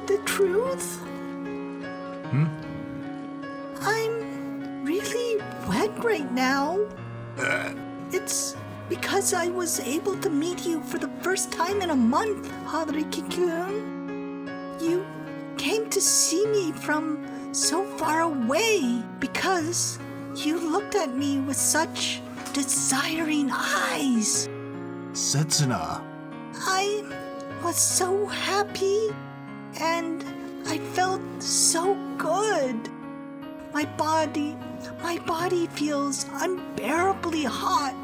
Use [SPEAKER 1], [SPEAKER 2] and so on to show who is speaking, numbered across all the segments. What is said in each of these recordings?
[SPEAKER 1] the truth? I'm really wet right now. It's because I was able to meet you for the first time in a month, Haruki-kun. You came to see me from so far away because you looked at me with such desiring eyes.
[SPEAKER 2] Setsuna.
[SPEAKER 1] I was so happy and I felt so good. My body feels unbearably hot.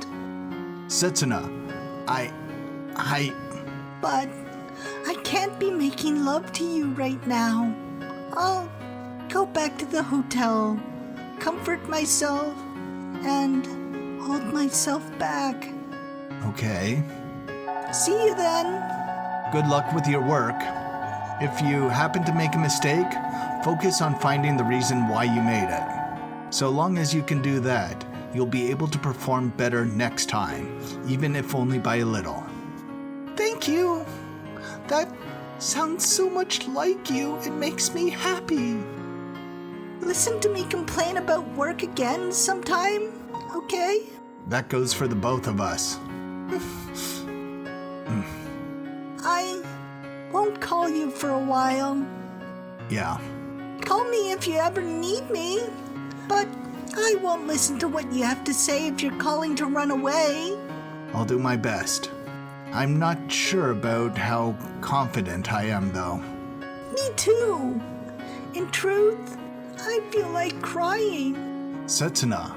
[SPEAKER 2] Setsuna,
[SPEAKER 1] But I can't be making love to you right now. I'll go back to the hotel, comfort myself, and hold myself back.
[SPEAKER 2] Okay.
[SPEAKER 1] See you then.
[SPEAKER 2] Good luck with your work. If you happen to make a mistake, focus on finding the reason why you made it. So long as you can do that, you'll be able to perform better next time, even if only by a little.
[SPEAKER 1] Thank you. That sounds so much like you. It makes me happy. Listen to me complain about work again sometime, okay?
[SPEAKER 2] That goes for the both of us.
[SPEAKER 1] I won't call you for a while.
[SPEAKER 2] Yeah.
[SPEAKER 1] Call me if you ever need me, but I won't listen to what you have to say if you're calling to run away.
[SPEAKER 2] I'll do my best. I'm not sure about how confident I am, though.
[SPEAKER 1] Me too. In truth, I feel like crying.
[SPEAKER 2] Setsuna.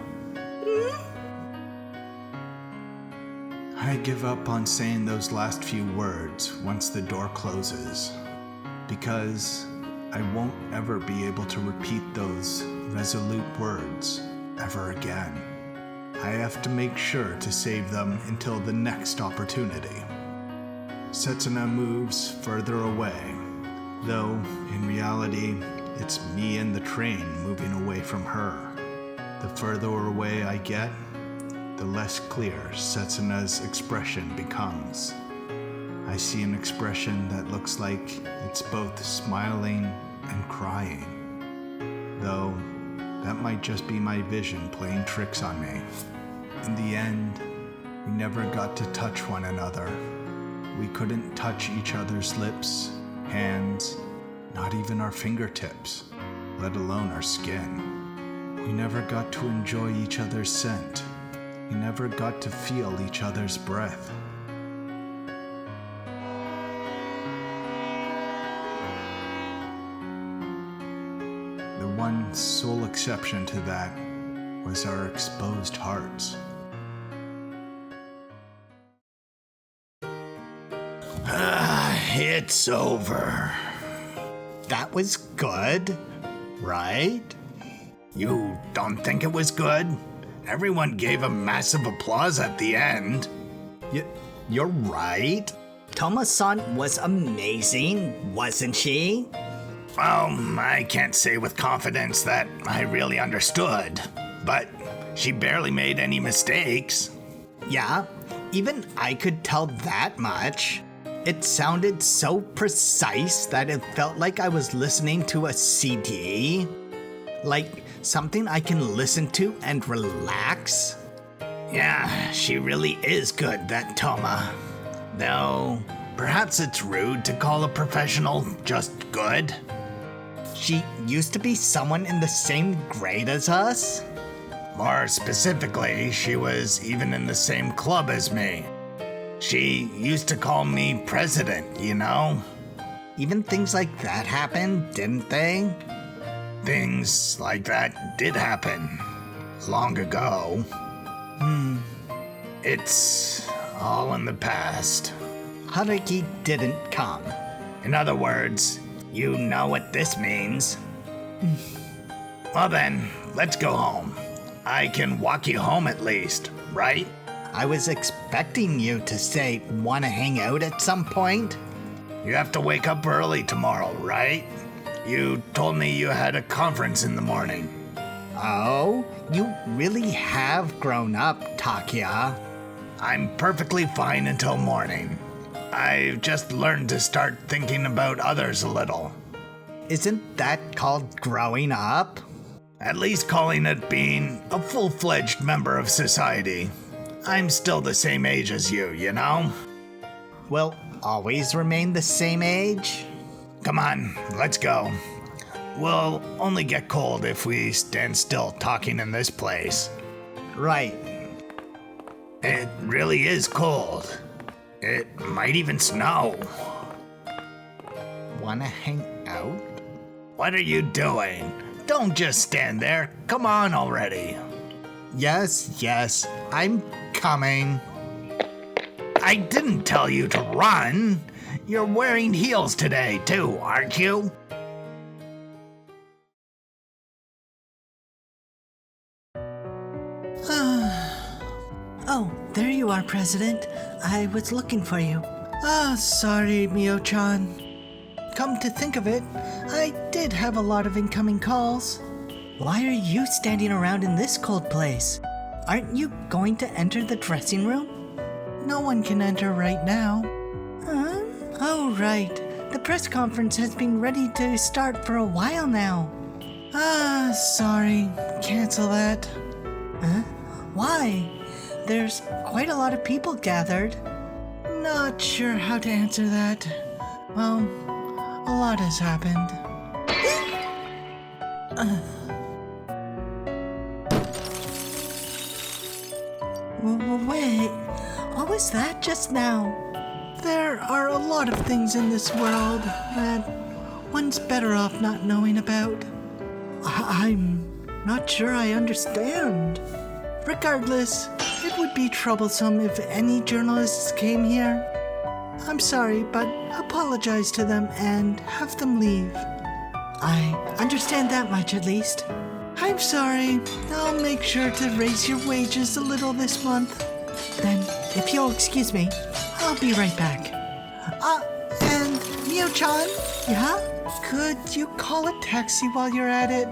[SPEAKER 2] I give up on saying those last few words once the door closes, because I won't ever be able to repeat those resolute words ever again. I have to make sure to save them until the next opportunity. Setsuna moves further away, though in reality, it's me and the train moving away from her. The further away I get, the less clear Setsuna's expression becomes. I see an expression that looks like it's both smiling and crying, though that might just be my vision playing tricks on me. In the end, we never got to touch one another. We couldn't touch each other's lips, hands, not even our fingertips, let alone our skin. We never got to enjoy each other's scent. We never got to feel each other's breath. The one sole exception to that was our exposed hearts.
[SPEAKER 3] It's over. That was good, right? You don't think it was good? Everyone gave a massive applause at the end. You're right.
[SPEAKER 4] Toma-san was amazing, wasn't she?
[SPEAKER 3] Well, I can't say with confidence that I really understood, but she barely made any mistakes.
[SPEAKER 4] Yeah, even I could tell that much. It sounded so precise that it felt like I was listening to a CD. Like something I can listen to and relax.
[SPEAKER 3] Yeah, she really is good, that Toma. Though, perhaps it's rude to call a professional just good.
[SPEAKER 4] She used to be someone in the same grade as us?
[SPEAKER 3] More specifically, she was even in the same club as me. She used to call me president, you know?
[SPEAKER 4] Even things like that happened, didn't they?
[SPEAKER 3] Things like that did happen long ago. It's all in the past.
[SPEAKER 4] Haruki didn't come.
[SPEAKER 3] In other words, you know what this means. Well then, let's go home. I can walk you home at least, right?
[SPEAKER 4] I was expecting you to say, wanna hang out at some point?
[SPEAKER 3] You have to wake up early tomorrow, right? You told me you had a conference in the morning.
[SPEAKER 4] Oh, you really have grown up, Takia.
[SPEAKER 3] I'm perfectly fine until morning. I've just learned to start thinking about others a little.
[SPEAKER 4] Isn't that called growing up?
[SPEAKER 3] At least calling it being a full-fledged member of society. I'm still the same age as you, you know?
[SPEAKER 4] Will always remain the same age?
[SPEAKER 3] Come on, let's go. We'll only get cold if we stand still talking in this place.
[SPEAKER 4] Right.
[SPEAKER 3] It really is cold. It might even snow.
[SPEAKER 4] Wanna hang out?
[SPEAKER 3] What are you doing? Don't just stand there. Come on already.
[SPEAKER 4] Yes, I'm coming.
[SPEAKER 3] I didn't tell you to run. You're wearing heels today, too, aren't you?
[SPEAKER 1] Oh, there you are, President. I was looking for you. Sorry, Mio-chan. Come to think of it, I did have a lot of incoming calls. Why are you standing around in this cold place? Aren't you going to enter the dressing room? No one can enter right now. Oh, right. The press conference has been ready to start for a while now. Sorry. Cancel that. Why? There's quite a lot of people gathered. Not sure how to answer that. Well, a lot has happened. Wait, what was that just now? There are a lot of things in this world that one's better off not knowing about. I'm not sure I understand. Regardless, it would be troublesome if any journalists came here. I'm sorry, but apologize to them and have them leave. I understand that much at least. I'm sorry. I'll make sure to raise your wages a little this month. Then, if you'll excuse me, I'll be right back. And Mio-chan? Yeah? Could you call a taxi while you're at it?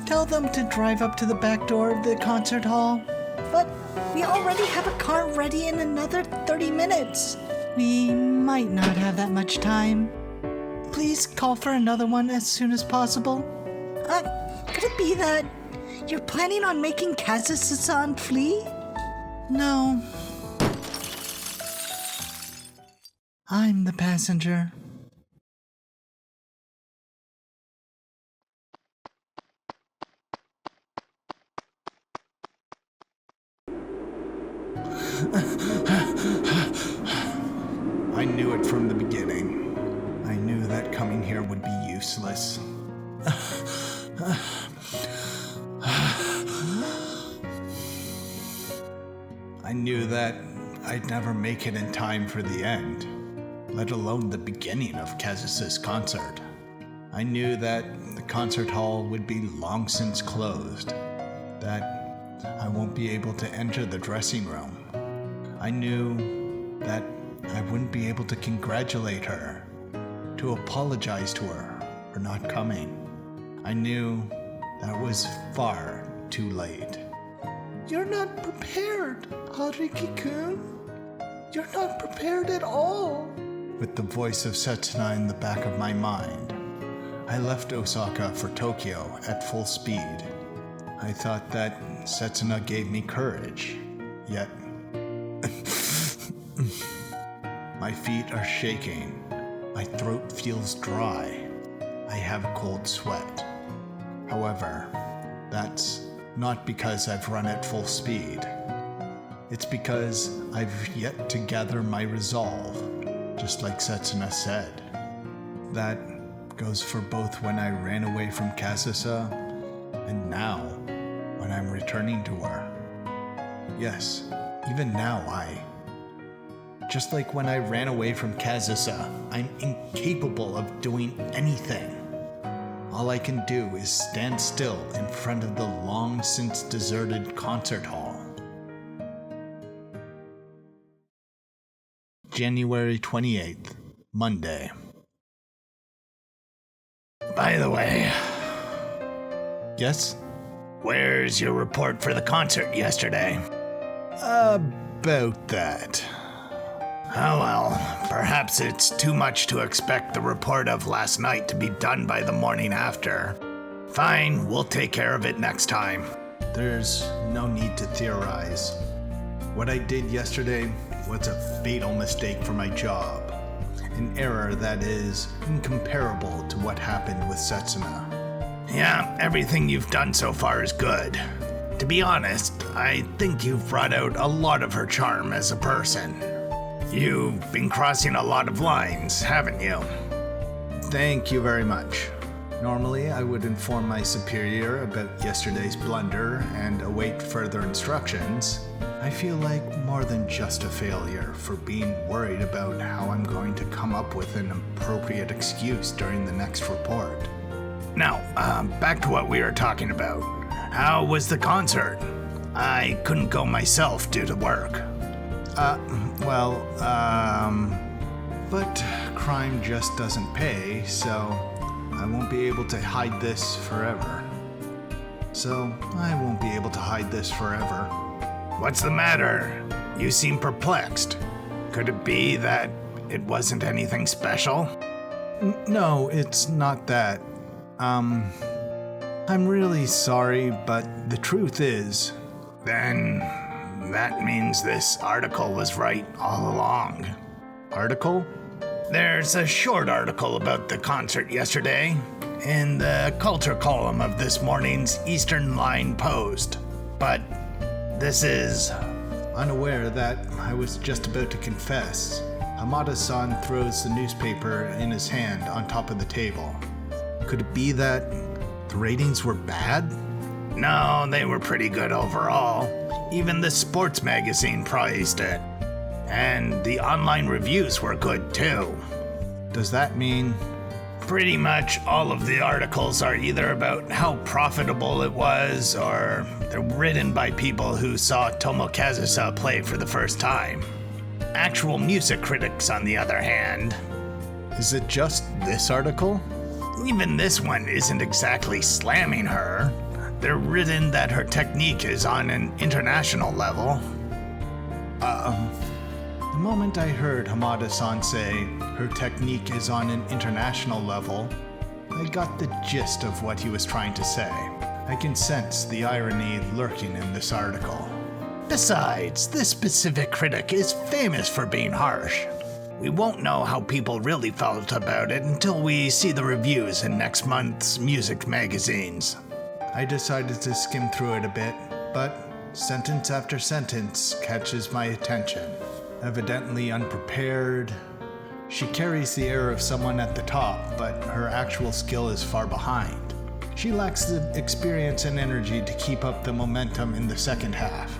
[SPEAKER 1] Tell them to drive up to the back door of the concert hall. But we already have a car ready in another 30 minutes. We might not have that much time. Please call for another one as soon as possible. Could it be that you're planning on making Kazusa-san flee? No. I'm the passenger.
[SPEAKER 2] I knew it from the beginning. I knew that coming here would be useless. I knew that I'd never make it in time for the end, let alone the beginning of Kazusa's concert. I knew that the concert hall would be long since closed, that I won't be able to enter the dressing room. I knew that I wouldn't be able to congratulate her, to apologize to her for not coming. I knew that was far too late. You're not prepared, Haruki-kun. You're not prepared at all. With the voice of Setsuna in the back of my mind, I left Osaka for Tokyo at full speed. I thought that Setsuna gave me courage, yet my feet are shaking, my throat feels dry, I have a cold sweat. However, that's not because I've run at full speed. It's because I've yet to gather my resolve, just like Setsuna said. That goes for both when I ran away from Kazusa and now when I'm returning to her. Yes, even now just like when I ran away from Kazusa, I'm incapable of doing anything. All I can do is stand still in front of the long since deserted concert hall. January 28th, Monday.
[SPEAKER 3] By the way,
[SPEAKER 2] Yes?
[SPEAKER 3] where's your report for the concert yesterday?
[SPEAKER 2] About that.
[SPEAKER 3] Oh well, perhaps it's too much to expect the report of last night to be done by the morning after. Fine, we'll take care of it next time.
[SPEAKER 2] There's no need to theorize. What I did yesterday was a fatal mistake for my job. An error that is incomparable to what happened with Setsuna.
[SPEAKER 3] Yeah, everything you've done so far is good. To be honest, I think you've brought out a lot of her charm as a person. You've been crossing a lot of lines, haven't you?
[SPEAKER 2] Thank you very much. Normally, I would inform my superior about yesterday's blunder and await further instructions. I feel like more than just a failure for being worried about how I'm going to come up with an appropriate excuse during the next report.
[SPEAKER 3] Now, back to what we were talking about. How was the concert? I couldn't go myself due to work.
[SPEAKER 2] But crime just doesn't pay, so I won't be able to hide this forever.
[SPEAKER 3] What's the matter? You seem perplexed. Could it be that it wasn't anything special?
[SPEAKER 2] No, it's not that. I'm really sorry, but the truth is...
[SPEAKER 3] Then that means this article was right all along.
[SPEAKER 2] Article?
[SPEAKER 3] There's a short article about the concert yesterday in the culture column of this morning's Eastern Line Post. But this is...
[SPEAKER 2] Unaware that I was just about to confess, Hamada-san throws the newspaper in his hand on top of the table. Could it be that the ratings were bad?
[SPEAKER 3] No, they were pretty good overall. Even the sports magazine praised it. And the online reviews were good too.
[SPEAKER 2] Does that mean...
[SPEAKER 3] Pretty much all of the articles are either about how profitable it was, or they're written by people who saw Kazusa play for the first time. Actual music critics, on the other hand...
[SPEAKER 2] Is it just this article?
[SPEAKER 3] Even this one isn't exactly slamming her. They're written that her technique is on an international level.
[SPEAKER 2] The moment I heard Hamada-san say her technique is on an international level, I got the gist of what he was trying to say. I can sense the irony lurking in this article.
[SPEAKER 3] Besides, this specific critic is famous for being harsh. We won't know how people really felt about it until we see the reviews in next month's music magazines.
[SPEAKER 2] I decided to skim through it a bit, but sentence after sentence catches my attention. Evidently unprepared. She carries the air of someone at the top, but her actual skill is far behind. She lacks the experience and energy to keep up the momentum in the second half.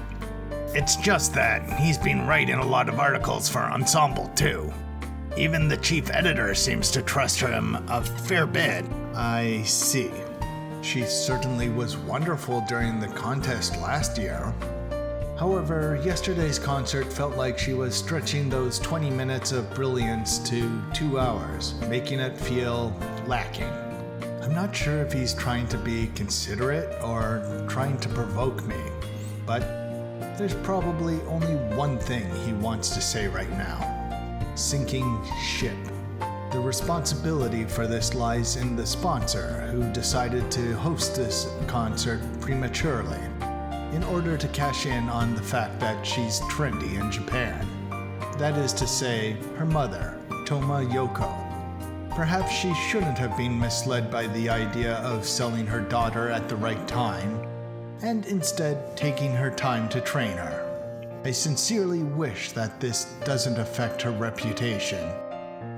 [SPEAKER 3] It's just that he's been writing a lot of articles for Ensemble too. Even the chief editor seems to trust him a fair bit.
[SPEAKER 2] I see. She certainly was wonderful during the contest last year. However, yesterday's concert felt like she was stretching those 20 minutes of brilliance to 2 hours, making it feel lacking. I'm not sure if he's trying to be considerate or trying to provoke me, but there's probably only one thing he wants to say right now. Sinking ship. The responsibility for this lies in the sponsor, who decided to host this concert prematurely in order to cash in on the fact that she's trendy in Japan. That is to say, her mother, Toma Yoko. Perhaps she shouldn't have been misled by the idea of selling her daughter at the right time, and instead taking her time to train her. I sincerely wish that this doesn't affect her reputation,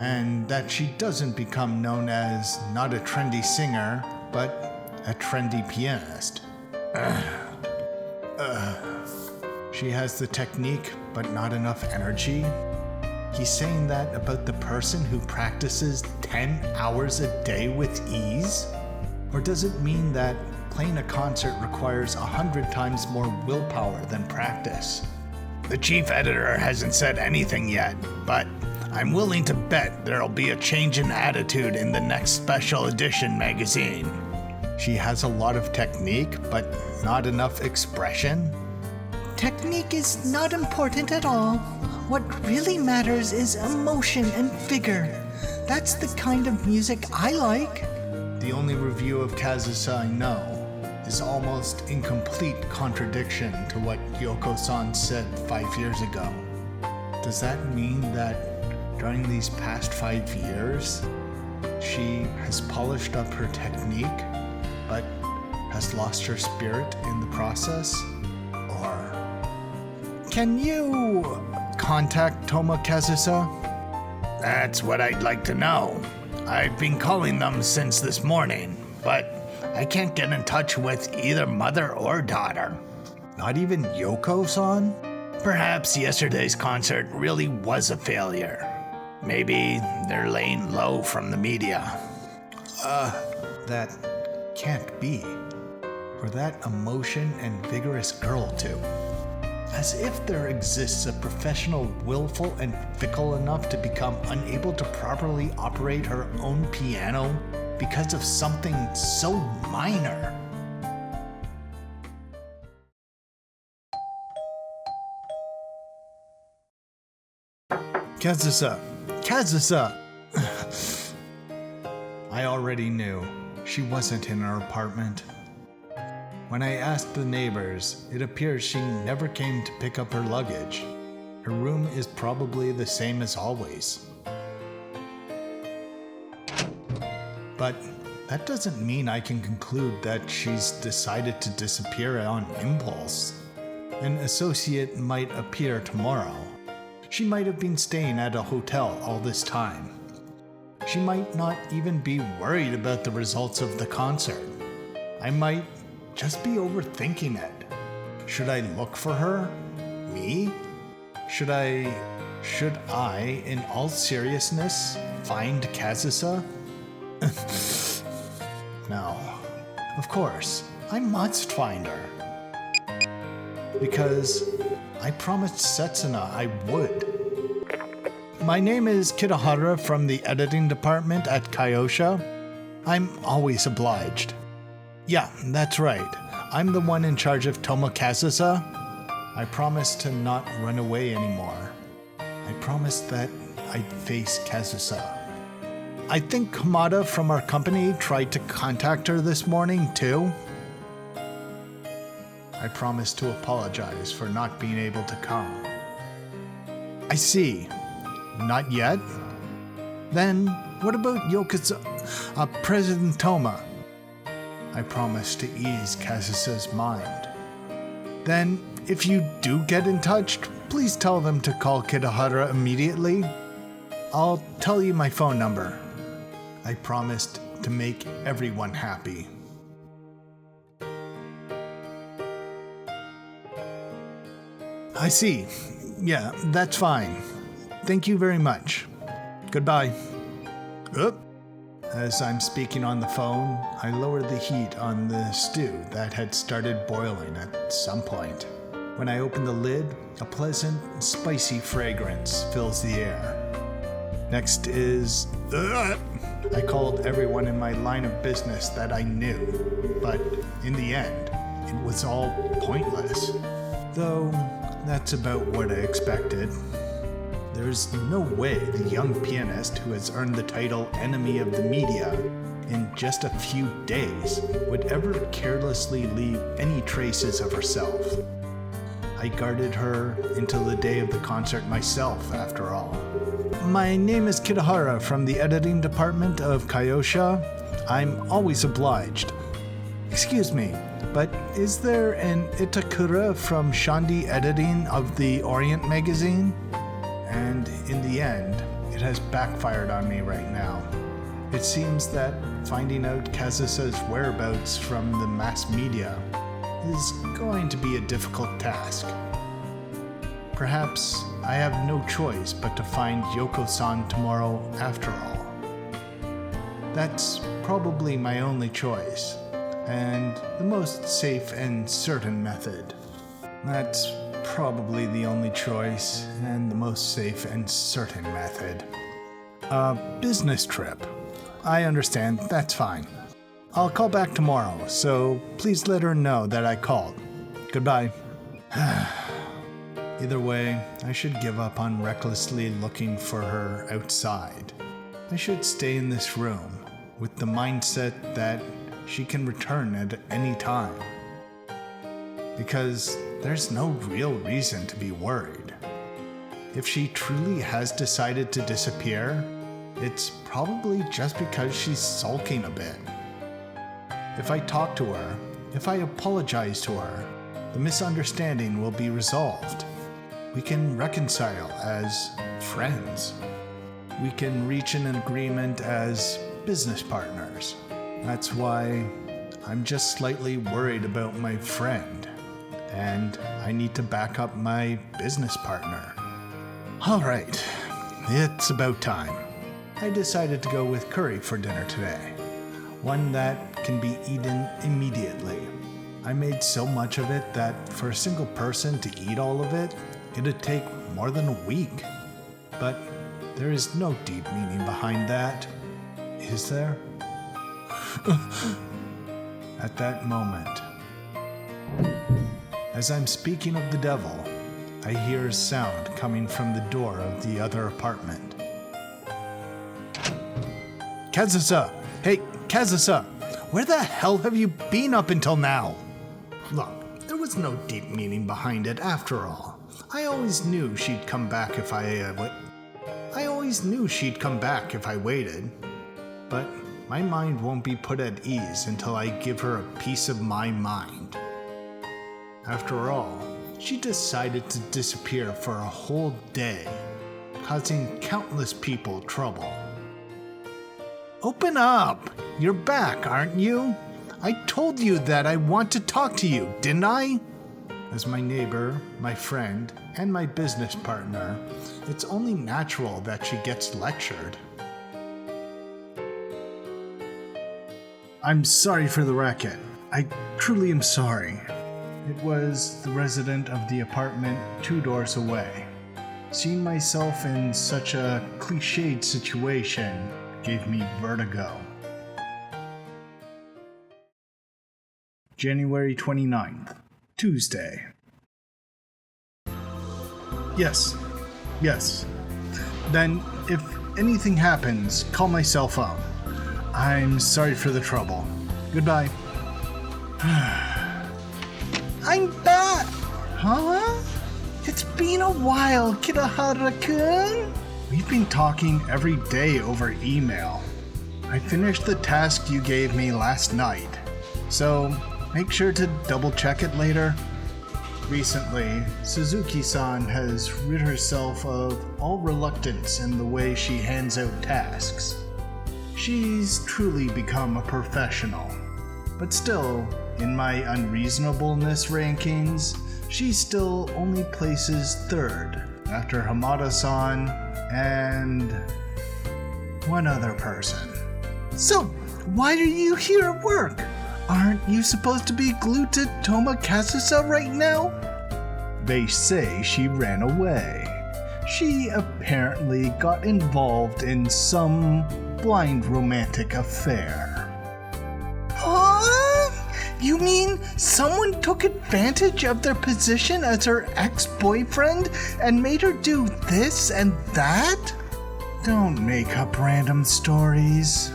[SPEAKER 2] and that she doesn't become known as not a trendy singer, but a trendy pianist. She has the technique, but not enough energy? He's saying that about the person who practices 10 hours a day with ease? Or does it mean that playing a concert requires 100 times more willpower than practice?
[SPEAKER 3] The chief editor hasn't said anything yet, but I'm willing to bet there'll be a change in attitude in the next special edition magazine.
[SPEAKER 2] She has a lot of technique, but not enough expression?
[SPEAKER 1] technique is not important at all. What really matters is emotion and vigor. That's the kind of music I like.
[SPEAKER 2] The only review of Kazusa I know is almost in complete contradiction to what Yoko-san said 5 years ago. Does that mean that during these past 5 years, she has polished up her technique, but has lost her spirit in the process? Or can you contact Toma Kazusa?
[SPEAKER 3] That's what I'd like to know. I've been calling them since this morning, but I can't get in touch with either mother or daughter.
[SPEAKER 2] Not even Yoko-san?
[SPEAKER 3] Perhaps yesterday's concert really was a failure. Maybe they're laying low from the media.
[SPEAKER 2] That can't be. For that emotion and vigorous girl too. As if there exists a professional willful and fickle enough to become unable to properly operate her own piano because of something so minor. Kazusa! Kazusa! I already knew. She wasn't in her apartment. When I asked the neighbors, it appears she never came to pick up her luggage. Her room is probably the same as always. But that doesn't mean I can conclude that she's decided to disappear on impulse. An associate might appear tomorrow. She might have been staying at a hotel all this time. She might not even be worried about the results of the concert. I might just be overthinking it. Should I look for her? Me? Should I, in all seriousness, find Kazusa? No. Of course, I must find her. Because I promised Setsuna I would. My name is Kitahara from the editing department at Kyosha. I'm always obliged. Yeah, that's right. I'm the one in charge of Toma Kazusa. I promised to not run away anymore. I promised that I'd face Kazusa. I think Kamada from our company tried to contact her this morning, too. I promised to apologize for not being able to come. I see. Not yet? Then, what about President Toma? I promised to ease Kazusa's mind. Then, if you do get in touch, please tell them to call Kitahara immediately. I'll tell you my phone number. I promised to make everyone happy. I see. Yeah, that's fine. Thank you very much. Goodbye. Oop. As I'm speaking on the phone, I lower the heat on the stew that had started boiling at some point. When I open the lid, a pleasant, spicy fragrance fills the air. Next is... I called everyone in my line of business that I knew, but in the end, it was all pointless. Though, that's about what I expected. There's no way the young pianist who has earned the title Enemy of the Media in just a few days would ever carelessly leave any traces of herself. I guarded her until the day of the concert myself, after all. My name is Kitahara from the editing department of Kyosha. I'm always obliged. Excuse me, but is there an Itakura from Shandi Editing of the Orient magazine? And in the end, it has backfired on me right now. It seems that finding out Kazusa's whereabouts from the mass media is going to be a difficult task. Perhaps I have no choice but to find Yoko-san tomorrow after all. That's probably my only choice, and the most safe and certain method. That's probably the only choice and the most safe and certain method. A business trip. I understand, that's fine. I'll call back tomorrow, so please let her know that I called. Goodbye. Either way, I should give up on recklessly looking for her outside. I should stay in this room with the mindset that she can return at any time. Because there's no real reason to be worried. If she truly has decided to disappear, it's probably just because she's sulking a bit. If I talk to her, if I apologize to her, the misunderstanding will be resolved. We can reconcile as friends. We can reach an agreement as business partners. That's why I'm just slightly worried about my friend, and I need to back up my business partner. All right, it's about time. I decided to go with curry for dinner today, one that can be eaten immediately. I made so much of it that for a single person to eat all of it, it'd take more than a week. But there is no deep meaning behind that, is there? At that moment, as I'm speaking of the devil, I hear a sound coming from the door of the other apartment. Kazusa! Hey, Kazusa! Where the hell have you been up until now? Look, there was no deep meaning behind it after all. I always knew she'd come back if I waited. But my mind won't be put at ease until I give her a piece of my mind. After all, she decided to disappear for a whole day, causing countless people trouble. Open up! You're back, aren't you? I told you that I want to talk to you, didn't I? As my neighbor, my friend, and my business partner, it's only natural that she gets lectured. I'm sorry for the racket. I truly am sorry. It was the resident of the apartment 2 doors away. Seeing myself in such a cliched situation gave me vertigo. January 29th, Tuesday. Yes. Then, if anything happens, call my cell phone. I'm sorry for the trouble. Goodbye. I'm back! Huh? It's been a while, Kirahara-kun. We've been talking every day over email. I finished the task you gave me last night, so make sure to double check it later. Recently, Suzuki-san has rid herself of all reluctance in the way she hands out tasks. She's truly become a professional, but still, in my unreasonableness rankings, she still only places 3rd after Hamada-san and one other person. So, why are you here at work? Aren't you supposed to be glued to Toma Kazusa right now? They say she ran away. She apparently got involved in some blind romantic affair. Huh? You mean someone took advantage of their position as her ex-boyfriend and made her do this and that? Don't make up random stories.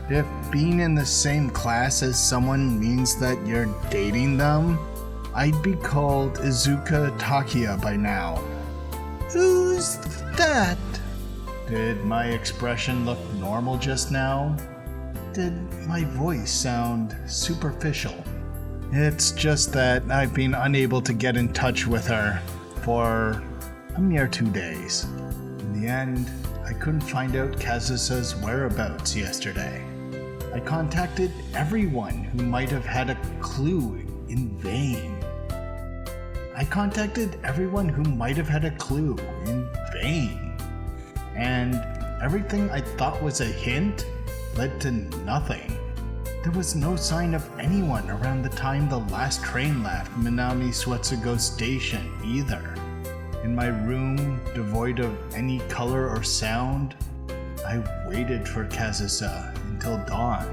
[SPEAKER 2] If being in the same class as someone means that you're dating them, I'd be called Izuka Takia by now. Who's that? Did my expression look normal just now? Did my voice sound superficial? It's just that I've been unable to get in touch with her for a mere 2 days. In the end, I couldn't find out Kazusa's whereabouts yesterday. I contacted everyone who might have had a clue in vain. And everything I thought was a hint led to nothing. There was no sign of anyone around the time the last train left Minami Suetsugo Station either. In my room, devoid of any color or sound, I waited for Kazusa until dawn.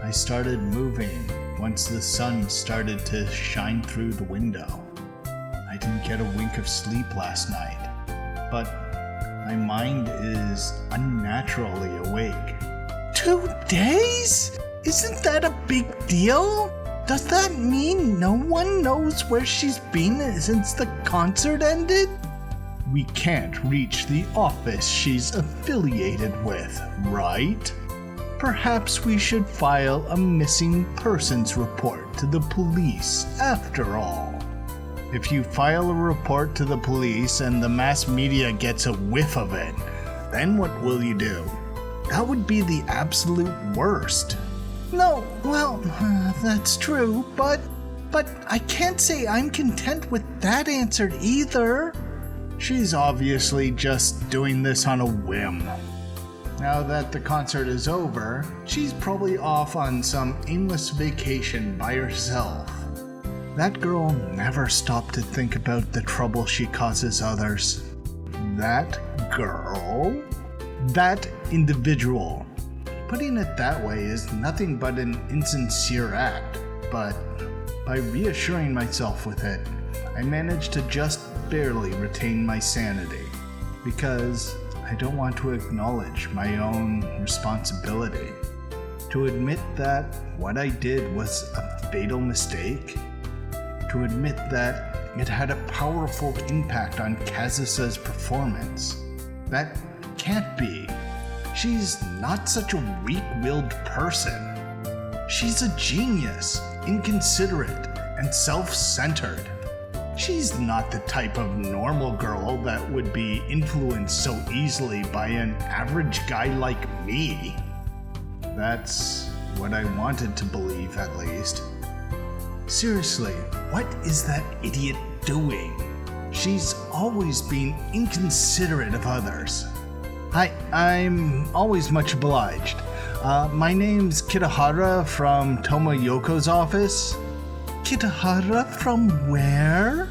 [SPEAKER 2] I started moving once the sun started to shine through the window. didn't get a wink of sleep last night, but my mind is unnaturally awake.
[SPEAKER 4] 2 days? Isn't that a big deal? Does that mean no one knows where she's been since the concert ended?
[SPEAKER 2] We can't reach the office she's affiliated with, right? Perhaps we should file a missing persons report to the police after all. If you file a report to the police and the mass media gets a whiff of it, then what will you do? That would be the absolute worst.
[SPEAKER 4] No, well, that's true, but I can't say I'm content with that answer either.
[SPEAKER 2] She's obviously just doing this on a whim. Now that the concert is over, she's probably off on some aimless vacation by herself. That girl never stopped to think about the trouble she causes others. That girl? That individual. Putting it that way is nothing but an insincere act, but by reassuring myself with it, I managed to just barely retain my sanity, because I don't want to acknowledge my own responsibility. To admit that what I did was a fatal mistake, to admit that it had a powerful impact on Kazusa's performance. That can't be. She's not such a weak-willed person. She's a genius, inconsiderate, and self-centered. She's not the type of normal girl that would be influenced so easily by an average guy like me. That's what I wanted to believe, at least. Seriously, what is that idiot doing? She's always been inconsiderate of others. I'm always much obliged. My name's Kitahara from Tomoyoko's office.
[SPEAKER 4] Kitahara from where?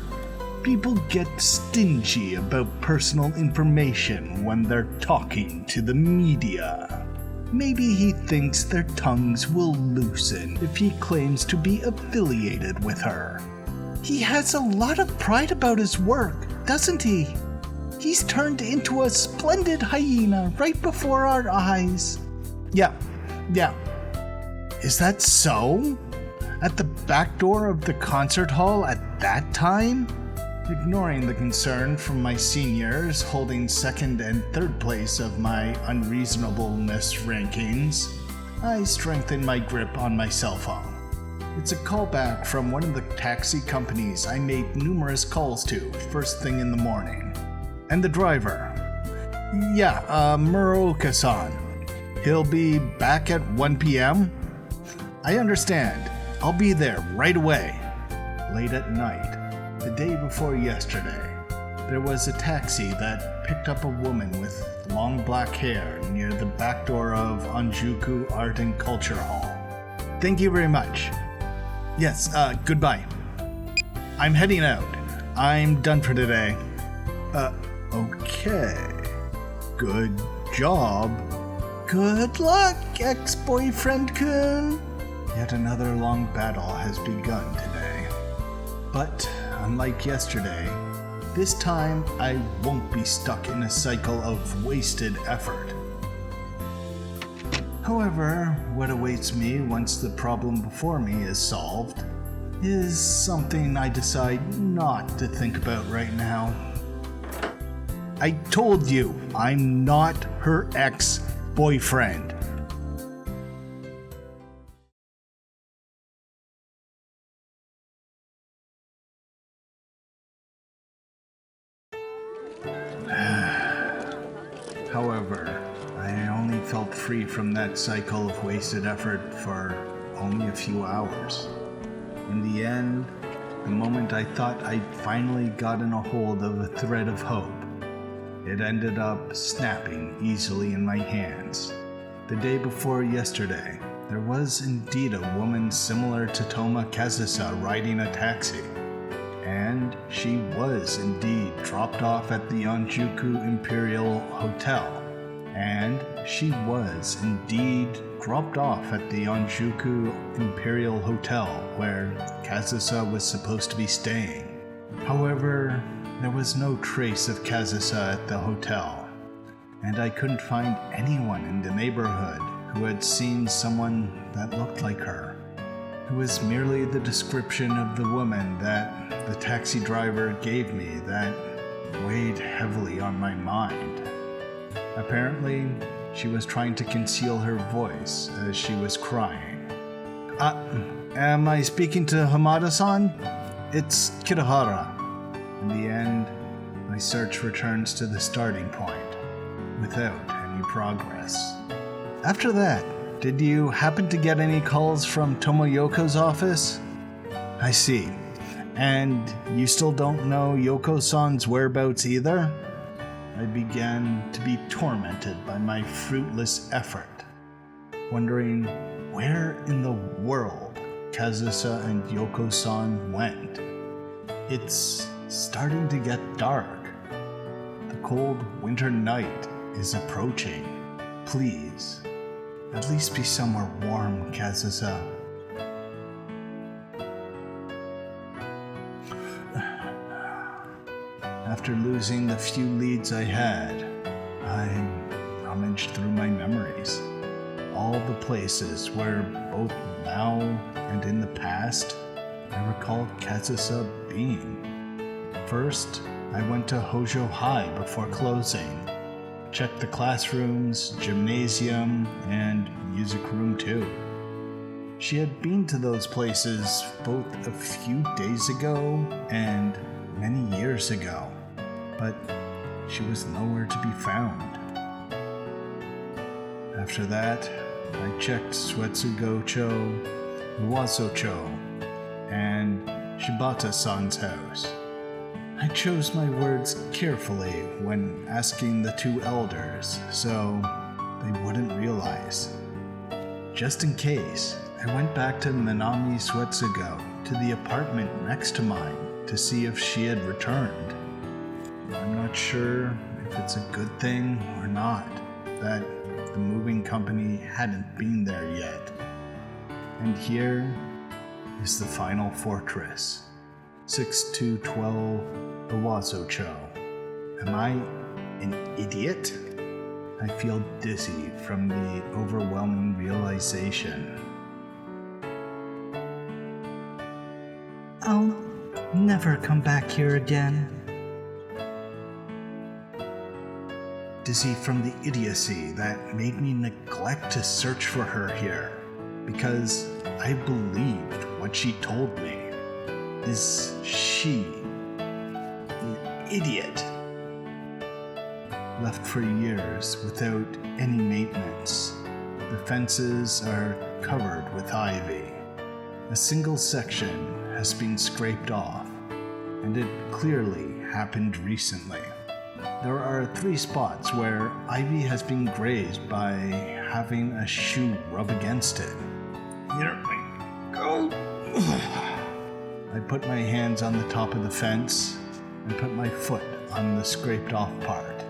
[SPEAKER 2] People get stingy about personal information when they're talking to the media. Maybe he thinks their tongues will loosen if he claims to be affiliated with her.
[SPEAKER 4] He has a lot of pride about his work, doesn't he? He's turned into a splendid hyena right before our eyes.
[SPEAKER 2] Yeah. Is that so? At the back door of the concert hall at that time? Ignoring the concern from my seniors holding second and third place of my unreasonableness rankings, I strengthened my grip on my cell phone. It's a callback from one of the taxi companies I made numerous calls to first thing in the morning. And the driver. Yeah, Muroka-san. He'll be back at 1 p.m.? I understand. I'll be there right away. Late at night, the day before yesterday, there was a taxi that picked up a woman with long black hair near the back door of Onjuku Art and Culture Hall. Thank you very much. Yes, goodbye. I'm heading out. I'm done for today. Okay. Good job.
[SPEAKER 4] Good luck, ex-boyfriend-kun.
[SPEAKER 2] Yet another long battle has begun today. But, unlike yesterday, this time I won't be stuck in a cycle of wasted effort. However, what awaits me once the problem before me is solved is something I decide not to think about right now. I told you, I'm not her ex-boyfriend. However, I only felt free from that cycle of wasted effort for only a few hours. In the end, the moment I thought I'd finally gotten a hold of a thread of hope, it ended up snapping easily in my hands. The day before yesterday, there was indeed a woman similar to Toma Kazusa riding a taxi. And she was indeed dropped off at the Onjuku Imperial Hotel. And she was indeed dropped off at the Onjuku Imperial Hotel where Kazusa was supposed to be staying. However, there was no trace of Kazusa at the hotel, and I couldn't find anyone in the neighborhood who had seen someone that looked like her. It was merely the description of the woman that the taxi driver gave me that weighed heavily on my mind. Apparently, she was trying to conceal her voice as she was crying. Am I speaking to Hamada-san? It's Kirihara. In the end, my search returns to the starting point, without any progress. After that, did you happen to get any calls from Tomoyoko's office? I see. And you still don't know Yoko-san's whereabouts either? I began to be tormented by my fruitless effort, wondering where in the world Kazusa and Yoko-san went. It's starting to get dark. The cold winter night is approaching. Please, at least be somewhere warm, Kazusa. After losing the few leads I had, I rummaged through my memories. All the places where, both now and in the past, I recall Kazusa being. First, I went to Hojo High before closing. Checked the classrooms, gymnasium, and music room too. She had been to those places both a few days ago and many years ago, but she was nowhere to be found. After that, I checked Suetsugo-cho, Uwaso-cho, and Shibata-san's house. I chose my words carefully when asking the two elders, so they wouldn't realize. Just in case, I went back to Minami Suetsugo, to the apartment next to mine, to see if she had returned. I'm not sure if it's a good thing or not that the moving company hadn't been there yet. And here is the final fortress, 6212 Uwaso-cho. Am I an idiot? I feel dizzy from the overwhelming realization.
[SPEAKER 1] I'll never come back here again.
[SPEAKER 2] Dizzy from the idiocy that made me neglect to search for her here, because I believed what she told me. Is she an idiot? Left for years without any maintenance. The fences are covered with ivy. A single section has been scraped off, and it clearly happened recently. There are 3 spots where ivy has been grazed by having a shoe rub against it. Here we go. I put my hands on the top of the fence and put my foot on the scraped off part.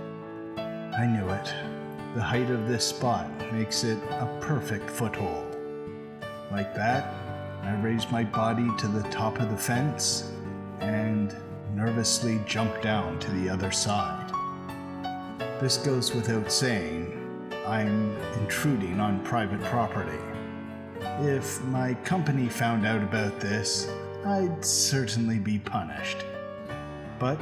[SPEAKER 2] I knew it. The height of this spot makes it a perfect foothold. Like that, I raised my body to the top of the fence and nervously jumped down to the other side. This goes without saying, I'm intruding on private property. If my company found out about this, I'd certainly be punished. But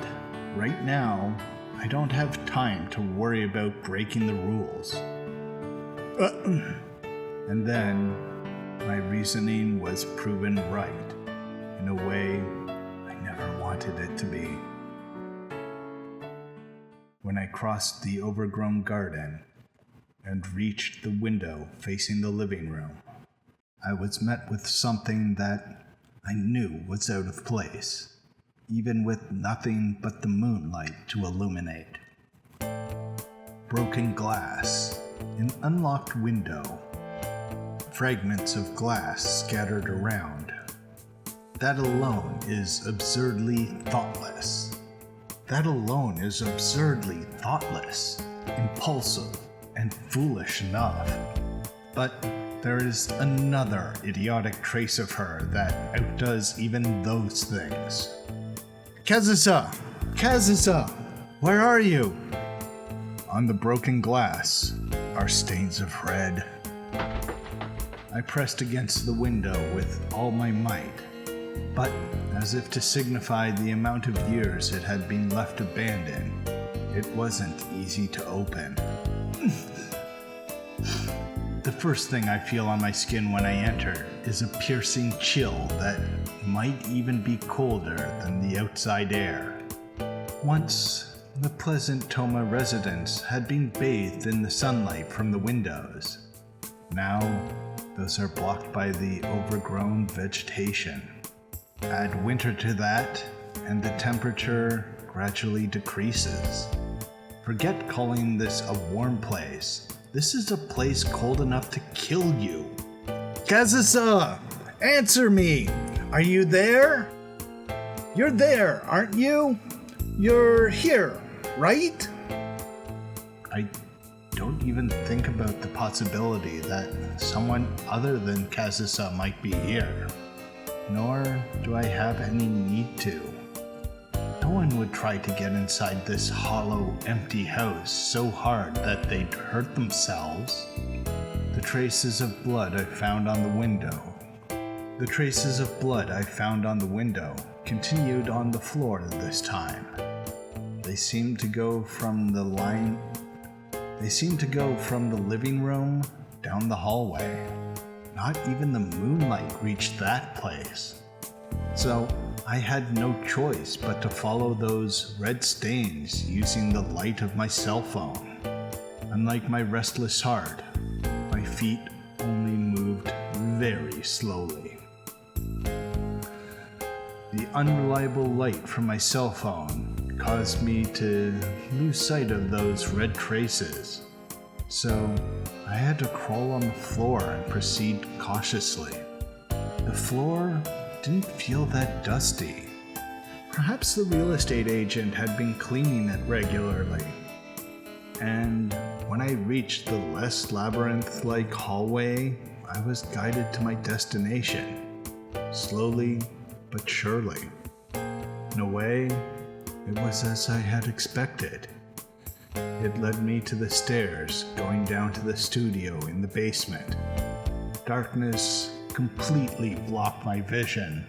[SPEAKER 2] right now, I don't have time to worry about breaking the rules. And then, my reasoning was proven right, in a way I never wanted it to be. When I crossed the overgrown garden and reached the window facing the living room, I was met with something that I knew was out of place, even with nothing but the moonlight to illuminate. Broken glass, an unlocked window, fragments of glass scattered around. That alone is absurdly thoughtless. That alone is absurdly thoughtless, impulsive, and foolish enough. But there is another idiotic trace of her that outdoes even those things. Kazusa! Kazusa! Where are you? On the broken glass are stains of red. I pressed against the window with all my might, but as if to signify the amount of years it had been left abandoned, it wasn't easy to open. The first thing I feel on my skin when I enter is a piercing chill that might even be colder than the outside air. Once, the pleasant Toma residence had been bathed in the sunlight from the windows. Now, those are blocked by the overgrown vegetation. Add winter to that, and the temperature gradually decreases. Forget calling this a warm place. This is a place cold enough to kill you. Kazusa! Answer me! Are you there? You're there, aren't you? You're here, right? I don't even think about the possibility that someone other than Kazusa might be here. Nor do I have any need to. No one would try to get inside this hollow, empty house so hard that they'd hurt themselves. The traces of blood I found on the window. The traces of blood I found on the window continued on the floor this time. They seemed to go from the living room down the hallway. Not even the moonlight reached that place. So I had no choice but to follow those red stains using the light of my cell phone. Unlike my restless heart, my feet only moved very slowly. The unreliable light from my cell phone caused me to lose sight of those red traces. So I had to crawl on the floor and proceed cautiously. The floor didn't feel that dusty. Perhaps the real estate agent had been cleaning it regularly. And when I reached the less labyrinth-like hallway, I was guided to my destination, slowly but surely. In a way, it was as I had expected. It led me to the stairs going down to the studio in the basement. Darkness completely blocked my vision,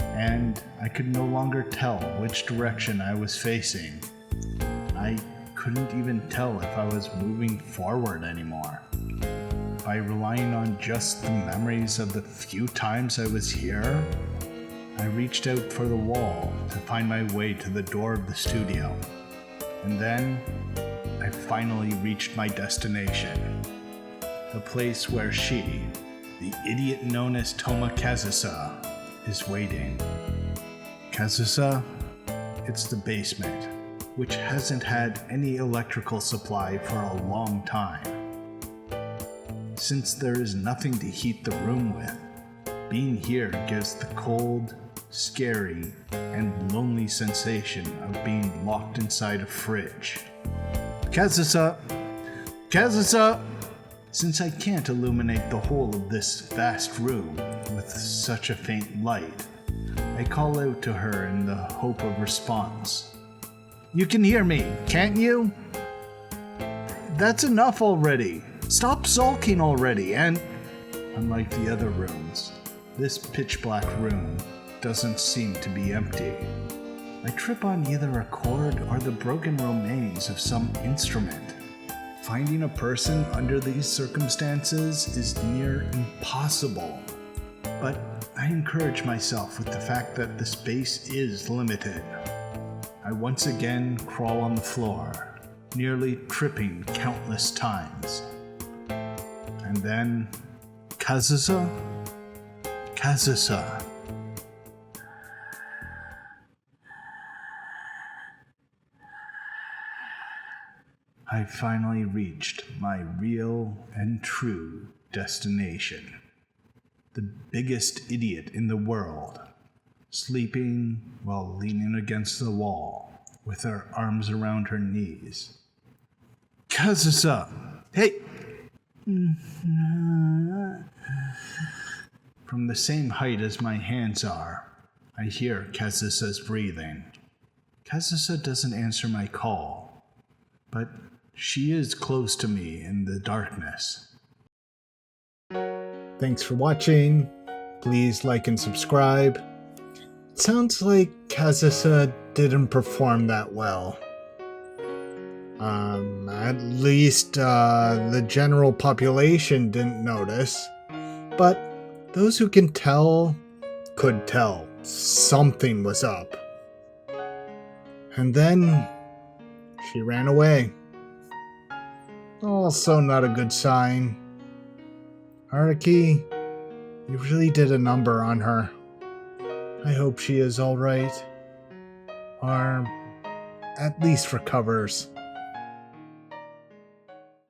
[SPEAKER 2] and I could no longer tell which direction I was facing. I couldn't even tell if I was moving forward anymore. By relying on just the memories of the few times I was here, I reached out for the wall to find my way to the door of the studio. And then, I finally reached my destination. The place where she, the idiot known as Toma Kazusa, is waiting. Kazusa, it's the basement, which hasn't had any electrical supply for a long time. Since there is nothing to heat the room with, being here gives the cold, scary, and lonely sensation of being locked inside a fridge. Kazusa! Kazusa! Since I can't illuminate the whole of this vast room with such a faint light, I call out to her in the hope of response. You can hear me, can't you? That's enough already. Stop sulking already, and unlike the other rooms, this pitch-black room doesn't seem to be empty. I trip on either a chord or the broken remains of some instrument. Finding a person under these circumstances is near impossible. But I encourage myself with the fact that the space is limited. I once again crawl on the floor, nearly tripping countless times. And then, Kazusa? Kazusa. I finally reached my real and true destination. The biggest idiot in the world, sleeping while leaning against the wall with her arms around her knees. Kazusa! Hey! From the same height as my hands are, I hear Kazusa's breathing. Kazusa doesn't answer my call, but she is close to me in the darkness. Thanks for watching. Please like and subscribe. It sounds like Kazusa didn't perform that well. At least the general population didn't notice. But those who can tell could tell something was up. And then she ran away. Also not a good sign. Haruki, you really did a number on her. I hope she is alright. Or at least recovers.